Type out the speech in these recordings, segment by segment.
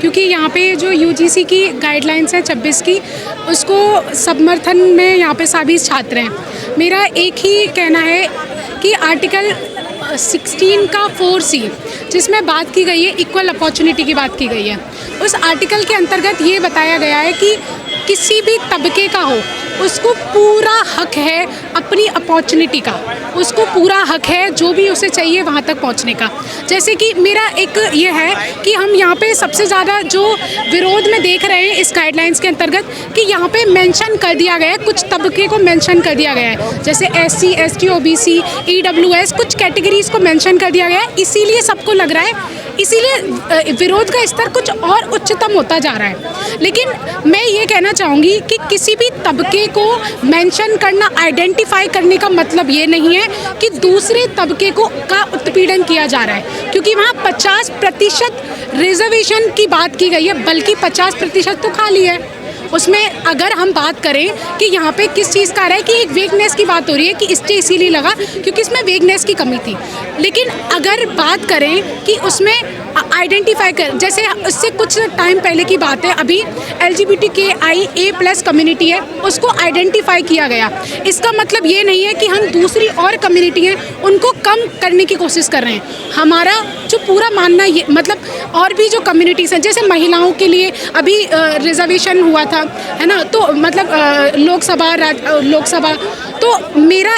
क्योंकि यहाँ पे जो यूजीसी की गाइडलाइंस है 26 की, उसको समर्थन में यहाँ पे सभी छात्र हैं। मेरा एक ही कहना है कि आर्टिकल 16 का 4C जिसमें बात की गई है इक्वल अपॉर्चुनिटी की बात की गई है, उस आर्टिकल के अंतर्गत ये बताया गया है कि किसी भी तबके का हो उसको पूरा हक है अपनी अपॉर्चुनिटी का, उसको पूरा हक है जो भी उसे चाहिए वहाँ तक पहुँचने का। जैसे कि मेरा एक ये है कि हम यहाँ पे सबसे ज़्यादा जो विरोध में देख रहे हैं इस गाइडलाइंस के अंतर्गत कि यहाँ पे मेंशन कर दिया गया है, कुछ तबके को मेंशन कर दिया गया है, जैसे SC, ST, OBC, EWS, कुछ कैटेगरीज को मेंशन कर दिया गया है। इसीलिए सबको लग रहा है, इसीलिए विरोध का स्तर कुछ और उच्चतम होता जा रहा है। लेकिन मैं ये कहना चाहूँगी कि किसी भी तबके को मेंशन करना, आइडेंटिफाई करने का मतलब ये नहीं है कि दूसरे तबके का उत्पीड़न किया जा रहा है, क्योंकि वहाँ 50% रिजर्वेशन की बात की गई है, बल्कि 50% तो खाली है। उसमें अगर हम बात करें कि यहाँ पे किस चीज़ का रहा है कि एक वेगनेस की बात हो रही है कि इससे इसीलिए लगा क्योंकि इसमें वेगनेस की कमी थी। लेकिन अगर बात करें कि उसमें आइडेंटिफाई कर, जैसे उससे कुछ टाइम पहले की बात है, अभी LGBTQIA+ कम्युनिटी है, उसको आइडेंटिफाई किया गया। इसका मतलब ये नहीं है कि हम दूसरी और कम्युनिटी हैं उनको कम करने की कोशिश कर रहे हैं। हमारा जो पूरा मानना ये मतलब और भी जो कम्युनिटीज़ हैं, जैसे महिलाओं के लिए अभी रिजर्वेशन हुआ था, है ना, तो मतलब लोकसभा तो मेरा,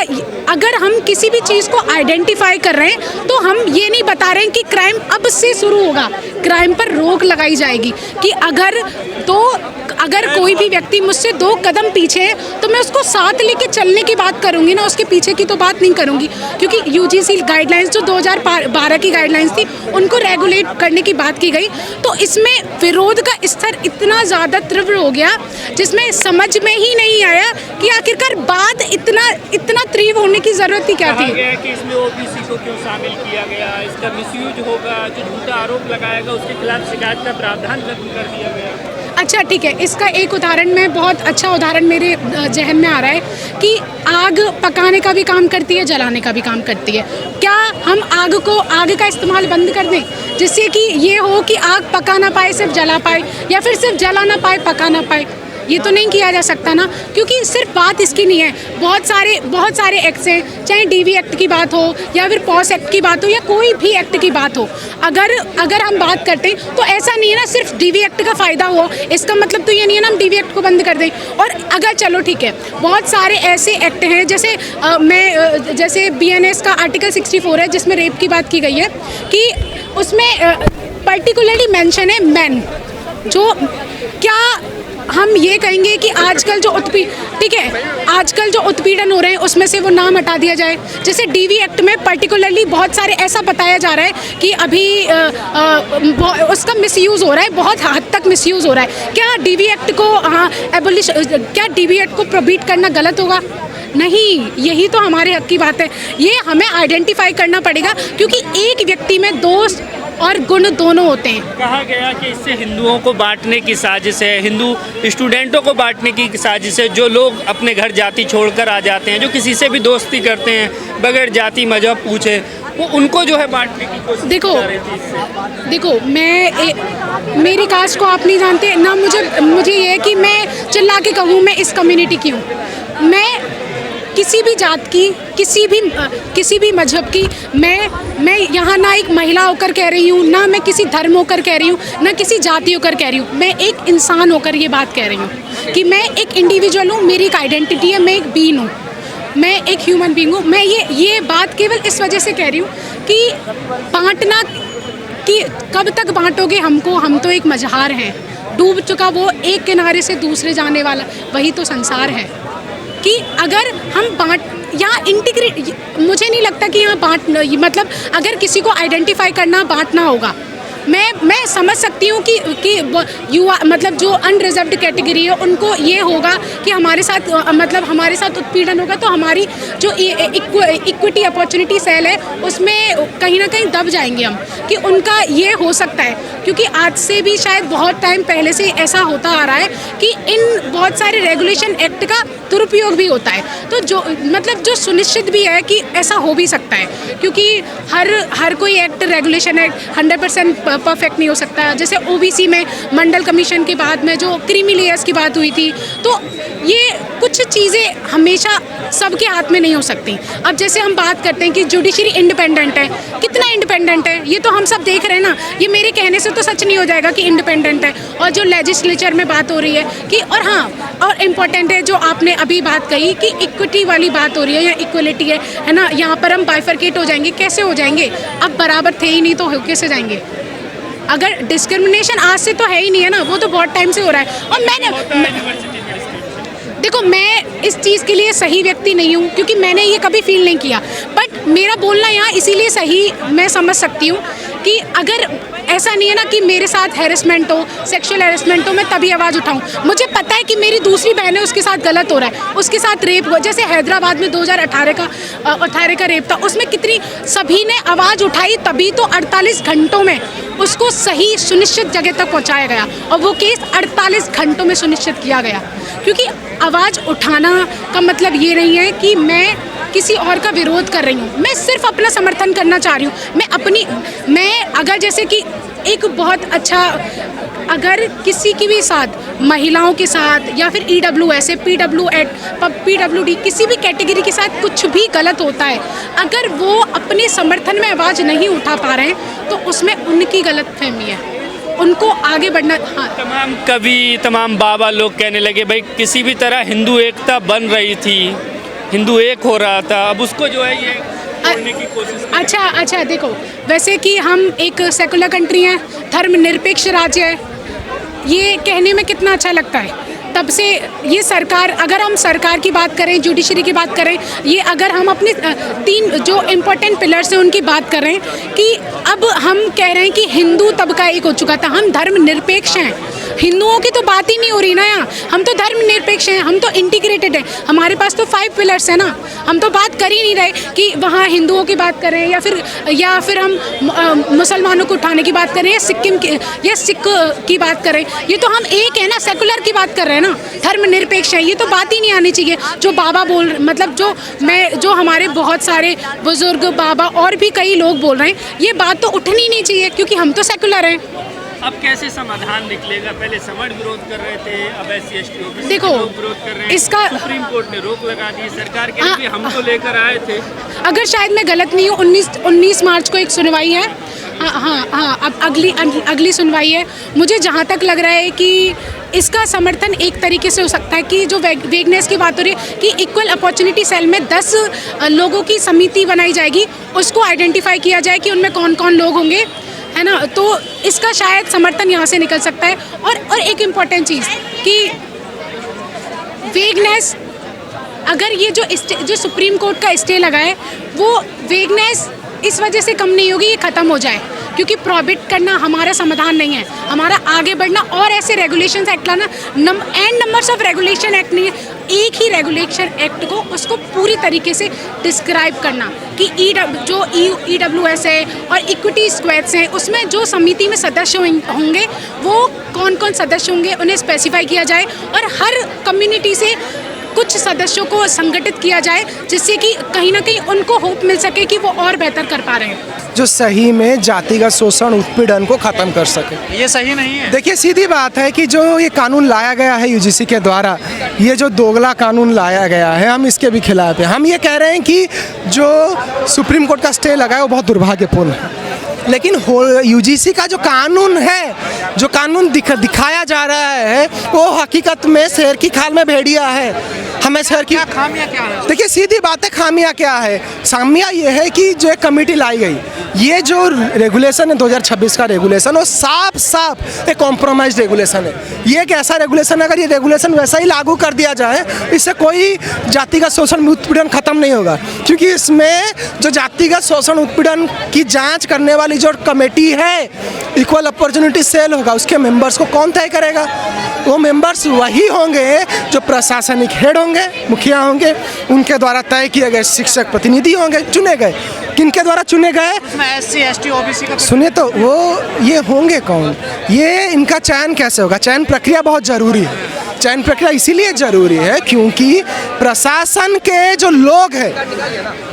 अगर हम किसी भी चीज़ को आइडेंटिफाई कर रहे हैं तो हम ये नहीं बता रहे हैं कि क्राइम अब से शुरू होगा, क्राइम पर रोक लगाई जाएगी कि अगर कोई भी व्यक्ति मुझसे 2 कदम पीछे है तो मैं उसको साथ लेके चलने की बात करूंगी ना, उसके पीछे की तो बात नहीं करूंगी। क्योंकि यूजीसी गाइडलाइंस जो 2012 की गाइडलाइंस थी उनको रेगुलेट करने की बात की गई, तो इसमें विरोध का स्तर इतना ज़्यादा तीव्र हो गया जिसमें समझ में ही नहीं आया कि आखिरकार बात इतना तीव्र होने की ज़रूरत ही क्या थी। कि इसमें OBC को क्यों शामिल किया गया, इसका मिसयूज होगा, जो झूठा आरोप लगाएगा उसके खिलाफ शिकायत का प्रावधान खत्म कर दिया गया। अच्छा ठीक है, इसका एक उदाहरण, मैं बहुत अच्छा उदाहरण मेरे जहन में आ रहा है कि आग पकाने का भी काम करती है, जलाने का भी काम करती है। क्या हम आग का इस्तेमाल बंद कर दें जिससे कि ये हो कि आग पका ना पाए, सिर्फ जला पाए, या फिर सिर्फ जला ना पाए, पका ना पाए? ये तो नहीं किया जा सकता ना, क्योंकि सिर्फ बात इसकी नहीं है। बहुत सारे एक्ट्स हैं, चाहे DV एक्ट की बात हो या फिर पॉस एक्ट की बात हो या कोई भी एक्ट की बात हो। अगर हम बात करते हैं तो ऐसा नहीं है ना सिर्फ DV एक्ट का फ़ायदा हो, इसका मतलब तो ये नहीं है ना हम DV एक्ट को बंद कर दें। और अगर चलो ठीक है, बहुत सारे ऐसे एक्ट हैं, जैसे BNS का आर्टिकल 64 है जिसमें रेप की बात की गई है कि उसमें पर्टिकुलरली मेंशन है मैन। जो क्या हम ये कहेंगे कि आजकल जो उत्पीड़न हो रहे हैं उसमें से वो नाम हटा दिया जाए? जैसे DV एक्ट में पर्टिकुलरली बहुत सारे ऐसा बताया जा रहा है कि अभी उसका मिसयूज़ हो रहा है, बहुत हद तक मिसयूज़ हो रहा है। क्या DV एक्ट को क्या DV एक्ट को प्रोहिबिट करना गलत होगा? नहीं, यही तो हमारे हक की बात है। ये हमें आइडेंटिफाई करना पड़ेगा, क्योंकि एक व्यक्ति में दोष और गुण दोनों होते हैं। कहा गया कि इससे हिंदुओं को बांटने की साजिश है, हिंदू स्टूडेंटों को बांटने की साजिश है, जो लोग अपने घर जाति छोड़कर आ जाते हैं, जो किसी से भी दोस्ती करते हैं बगैर जाति मजहब पूछे, वो उनको जो है बांटने की कोशिश देखो मेरी कास्ट को आप नहीं जानते ना, मुझे ये है कि मैं चिल्ला के कहूँ मैं इस कम्युनिटी की हूँ। मैं किसी भी जात की, किसी भी मजहब की, मैं यहाँ ना एक महिला होकर कह रही हूँ, ना मैं किसी धर्म होकर कह रही हूँ, ना किसी जाति होकर कह रही हूँ। मैं एक इंसान होकर ये बात कह रही हूँ कि मैं एक इंडिविजुअल हूँ, मेरी एक आइडेंटिटी है, मैं एक बीइंग हूँ, मैं एक ह्यूमन बीइंग हूँ। मैं ये बात केवल इस वजह से कह रही हूँ कि बांटना, कि कब तक बांटोगे हमको, हम तो एक मझधार हैं, डूब चुका वो एक किनारे से दूसरे जाने वाला वही तो संसार है। कि अगर हम मुझे नहीं लगता कि यहाँ मतलब अगर किसी को आइडेंटिफाई करना, बांटना होगा, मैं समझ सकती हूँ कि युवा मतलब जो अनरिजर्व्ड कैटेगरी है उनको ये होगा कि हमारे साथ उत्पीड़न होगा तो हमारी जो इक्विटी अपॉर्चुनिटी सेल है उसमें कहीं ना कहीं दब जाएंगे हम, कि उनका ये हो सकता है। क्योंकि आज से भी शायद बहुत टाइम पहले से ऐसा होता आ रहा है कि इन बहुत सारे रेगुलेशन एक्ट का दुरुपयोग भी होता है, तो जो सुनिश्चित भी है कि ऐसा हो भी सकता है, क्योंकि हर कोई एक्ट, रेगुलेशन एक्ट 100% परफेक्ट नहीं हो सकता। जैसे ओबीसी में मंडल कमीशन के बाद में जो क्रीमी लेयर्स की बात हुई थी, तो ये कुछ चीज़ें हमेशा सबके हाथ में नहीं हो सकती। अब जैसे हम बात करते हैं कि जुडिशरी इंडिपेंडेंट है, कितना इंडिपेंडेंट है ये तो हम सब देख रहे हैं ना, ये मेरे कहने से तो सच नहीं हो जाएगा कि इंडिपेंडेंट है। और जो लेजिस्लेचर में बात हो रही है कि, और हाँ, और इम्पॉर्टेंट है जो आपने अभी बात कही कि इक्विटी वाली बात हो रही है या इक्वलिटी है ना, यहाँ पर हम बाइफरकेट हो जाएंगे, कैसे हो जाएंगे? अब बराबर थे ही नहीं तो हो कैसे जाएंगे? अगर डिस्क्रिमिनेशन आज से तो है ही नहीं है ना, वो तो बहुत टाइम से हो रहा है। और देखो, मैं इस चीज़ के लिए सही व्यक्ति नहीं हूँ क्योंकि मैंने ये कभी फील नहीं किया, बट मेरा बोलना यहाँ इसीलिए सही मैं समझ सकती हूँ कि अगर ऐसा नहीं है ना कि मेरे साथ हैरेसमेंट हो, सेक्सुअल हैरेसमेंट हो, मैं तभी आवाज़ उठाऊँ। मुझे पता है कि मेरी दूसरी बहन है, उसके साथ गलत हो रहा है, उसके साथ रेप हुआ, जैसे हैदराबाद में 2018 का रेप था, उसमें कितनी सभी ने आवाज़ उठाई, तभी तो 48 घंटों में उसको सही सुनिश्चित जगह तक पहुंचाया गया और वो केस 48 घंटों में सुनिश्चित किया गया। क्योंकि आवाज़ उठाना का मतलब ये नहीं है कि मैं किसी और का विरोध कर रही हूँ, मैं सिर्फ अपना समर्थन करना चाह रही हूँ। मैं अगर जैसे कि एक बहुत अच्छा, अगर किसी की भी साथ, महिलाओं के साथ या फिर EWS है, PWD, किसी भी कैटेगरी के साथ कुछ भी गलत होता है, अगर वो अपने समर्थन में आवाज़ नहीं उठा पा रहे हैं तो उसमें उनकी गलतफहमी है, उनको आगे बढ़ना। हाँ, तमाम कवि, तमाम बाबा लोग कहने लगे भाई किसी भी तरह हिंदू एकता बन रही थी, हिंदू एक हो रहा था, अब उसको जो है ये तोड़ने की कोशिश। अच्छा, देखो, वैसे कि हम एक सेकुलर कंट्री हैं, धर्मनिरपेक्ष राज्य है, ये कहने में कितना अच्छा लगता है। तब से ये सरकार, अगर हम सरकार की बात करें, जुडिशरी की बात करें, ये अगर हम अपने 3 जो इम्पोर्टेंट पिलर्स हैं उनकी बात कर रहे हैं कि अब हम कह रहे हैं कि हिंदू तबका एक हो चुका था, हम धर्मनिरपेक्ष हैं। हिंदुओं की तो बात ही नहीं हो रही ना यहाँ, हम तो धर्मनिरपेक्ष हैं, हम तो इंटीग्रेटेड हैं, हमारे पास तो 5 पिलर्स हैं ना, हम तो बात कर ही नहीं रहे कि वहाँ हिंदुओं की बात करें या फिर हम मुसलमानों को उठाने की बात करें या सिक्किम की या सिख की बात करें। ये तो हम एक है ना, सेकुलर की बात कर रहे हैं ना, धर्मनिरपेक्ष है, ये तो बात ही नहीं आनी चाहिए। जो बाबा मतलब जो हमारे बहुत सारे बुजुर्ग बाबा और भी कई लोग बोल रहे हैं, ये बात तो उठनी नहीं चाहिए क्योंकि हम तो सेकुलर हैं। अब कैसे समाधान निकलेगा? पहले समझ विरोध कर रहे थे, अब SC/ST OBC देखो, विरोध कर रहे हैं, इसका सुप्रीम कोर्ट ने रोक लगा दी, सरकार कह रही है हम तो लेकर आए थे। अगर शायद मैं गलत नहीं हूँ, 19 मार्च को एक सुनवाई है। हाँ, अब अगली सुनवाई है। मुझे जहाँ तक लग रहा है कि इसका समर्थन एक तरीके से हो सकता है कि जो वेगनेस की बात हो रही है कि इक्वल अपॉर्चुनिटी सेल में 10 लोगों की समिति बनाई जाएगी, उसको आइडेंटिफाई किया जाए कि उनमें कौन कौन लोग होंगे, है ना, तो इसका शायद समर्थन यहाँ से निकल सकता है। और एक इम्पॉर्टेंट चीज़ कि वेगनेस, अगर ये जो सुप्रीम कोर्ट का स्टे लगा है, वो वेगनेस इस वजह से कम नहीं होगी, ये ख़त्म हो जाए, क्योंकि प्रोहिबिट करना हमारा समाधान नहीं है, हमारा आगे बढ़ना और ऐसे रेगुलेशंस एक्ट लाना, नंबर्स ऑफ रेगुलेशन एक्ट नहीं है, एक ही रेगुलेशन एक्ट को उसको पूरी तरीके से डिस्क्राइब करना कि EWS है और इक्विटी स्क्वाड्स हैं, उसमें जो समिति में सदस्य होंगे वो कौन कौन सदस्य होंगे उन्हें स्पेसिफाई किया जाए और हर कम्युनिटी से कुछ सदस्यों को संगठित किया जाए, जिससे कि कहीं ना कहीं उनको होप मिल सके कि वो और बेहतर कर पा रहे हैं, जो सही में जातिगत शोषण उत्पीड़न को ख़त्म कर सके। ये सही नहीं है। देखिए, सीधी बात है कि जो ये कानून लाया गया है UGC के द्वारा, ये जो दोगला कानून लाया गया है, हम इसके भी खिलाफ हैं। हम ये कह रहे हैं कि जो सुप्रीम कोर्ट का स्टे लगा है वो बहुत दुर्भाग्यपूर्ण है, लेकिन UGC का जो कानून है, जो कानून दिखाया जा रहा है, वो हकीकत में शेर की खाल में भेड़िया है। हमें शेर की खामियां क्या है? देखिए, सीधी बात है, खामियां क्या है? खामियां ये है कि जो एक कमेटी लाई गई, ये जो रेगुलेशन है 2026 का रेगुलेशन, वो साफ एक कॉम्प्रोमाइज रेगुलेशन है। ये एक ऐसा रेगुलेशन है, अगर ये रेगुलेशन वैसा ही लागू कर दिया जाए, इससे कोई जातिगत शोषण उत्पीड़न खत्म नहीं होगा, क्योंकि इसमें जो जातिगत शोषण उत्पीड़न की जांच करने वाली जो कमेटी है, इक्वल अपॉर्चुनिटी सेल होगा, उसके मेंबर्स को कौन तय करेगा? वो मेंबर्स वही होंगे जो प्रशासनिक हेड होंगे, मुखिया होंगे, उनके द्वारा तय किए गए शिक्षक प्रतिनिधि होंगे, चुने गए। किनके द्वारा चुने गए? SC/ST OBC का सुनिए तो, वो ये होंगे कौन? ये इनका चयन कैसे होगा? चयन प्रक्रिया बहुत ज़रूरी है। चयन प्रक्रिया इसीलिए जरूरी है क्योंकि प्रशासन के जो लोग हैं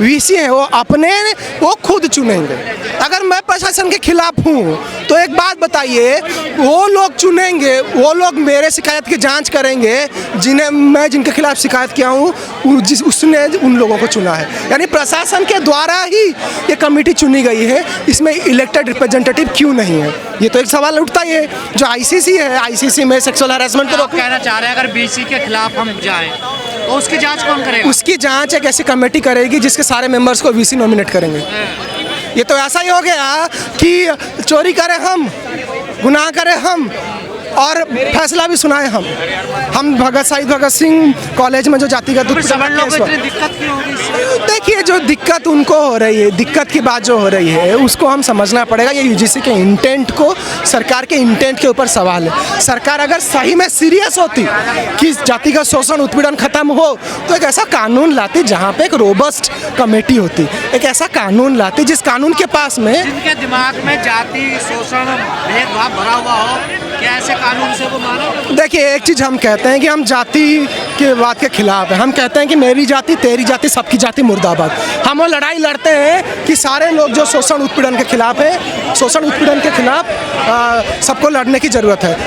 वीसी हैं वो खुद चुनेंगे। अगर मैं प्रशासन के खिलाफ हूँ तो एक बात बताइए, वो लोग चुनेंगे, वो लोग मेरे शिकायत की जांच करेंगे जिनके खिलाफ शिकायत किया हूँ उसने उन लोगों को चुना है। यानी प्रशासन के द्वारा ही ये कमेटी चुनी गई है, इसमें इलेक्टेड रिप्रेजेंटेटिव क्यों नहीं है? ये तो एक सवाल उठता ही है। जो आईसीसी है, आईसीसी में सेक्सुअल हैरेसमेंट को आप कहना चाह रहे हैं अगर बीसी के खिलाफ हम जाएं तो उसकी जांच कौन करेगा? उसकी जांच एक ऐसी कमेटी करेगी जिसके सारे मेंबर्स को वीसी नॉमिनेट करेंगे। ये तो ऐसा ही हो गया कि चोरी करें हम, गुनाह करें हम और फैसला भी सुनाए हम शहीद भगत सिंह कॉलेज में जो जातिगत उत्पीड़न लोगों को इतनी दिक्कत क्यों हो रही है? देखिए, जो दिक्कत उनको हो रही है, दिक्कत की बात जो हो रही है उसको हम समझना पड़ेगा। ये यूजीसी के इंटेंट को, सरकार के इंटेंट के ऊपर सवाल है। सरकार अगर सही में सीरियस होती कि जातिगत शोषण उत्पीड़न खत्म हो तो एक ऐसा कानून लाती जहाँ पे एक रोबस्ट कमेटी होती, एक ऐसा कानून लाती जिस कानून के पास में जिनके दिमाग में जाति शोषण भेदभाव भरा हुआ हो, क्या ऐसे कानून से वो मानो? देखिए, एक चीज़ हम कहते हैं कि हम जाति के बात के खिलाफ है। हम कहते हैं कि मेरी जाति, तेरी जाति, सबकी जाति मुर्दाबाद। हम वो लड़ाई लड़ते हैं कि सारे लोग जो शोषण उत्पीड़न के खिलाफ है, शोषण उत्पीड़न के खिलाफ सबको लड़ने की ज़रूरत है।